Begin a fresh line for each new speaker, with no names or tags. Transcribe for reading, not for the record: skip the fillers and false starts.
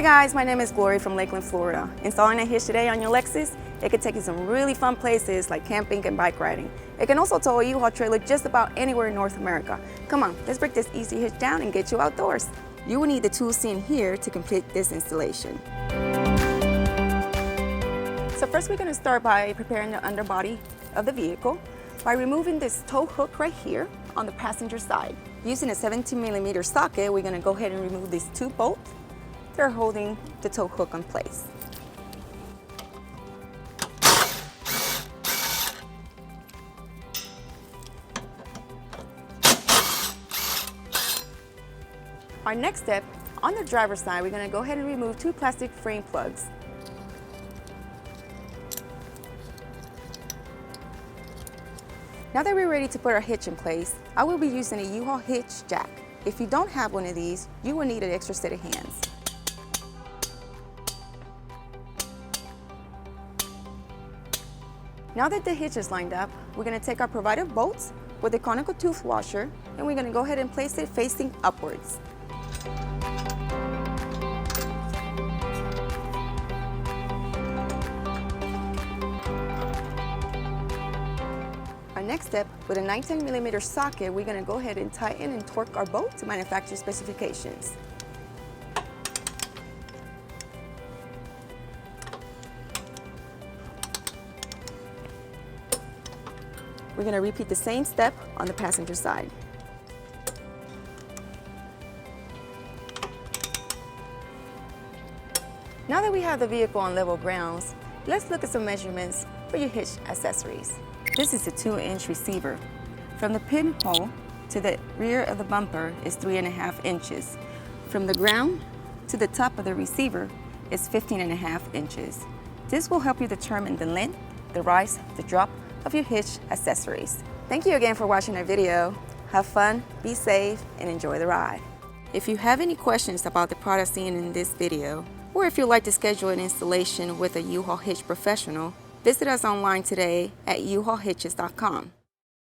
Hi guys, my name is Glory from Lakeland, Florida. Installing a hitch today on your Lexus, it can take you some really fun places like camping and bike riding. It can also tow a U-Haul trailer just about anywhere in North America. Come on, let's break this easy hitch down and get you outdoors. You will need the tools seen here to complete this installation. So first we're going to start by preparing the underbody of the vehicle by removing this tow hook right here on the passenger side. Using a 17mm socket, we're going to go ahead and remove these two bolts that are holding the tow hook in place. Our next step, on the driver's side, we're going to go ahead and remove two plastic frame plugs. Now that we're ready to put our hitch in place, I will be using a U-Haul hitch jack. If you don't have one of these, you will need an extra set of hands. Now that the hitch is lined up, we're going to take our provided bolts with a conical tooth washer, and we're going to go ahead and place it facing upwards. Our next step, with a 19mm socket, we're going to go ahead and tighten and torque our bolt to manufacturer specifications. We're going to repeat the same step on the passenger side. Now that we have the vehicle on level grounds, let's look at some measurements for your hitch accessories. This is a 2-inch receiver. From the pinhole to the rear of the bumper is 3.5 inches. From the ground to the top of the receiver is 15.5 inches. This will help you determine the length, the rise, the drop of your hitch accessories. Thank you again for watching our video. Have fun, be safe, and enjoy the ride. If you have any questions about the product seen in this video, or if you'd like to schedule an installation with a U-Haul Hitch professional, visit us online today at uhaulhitches.com.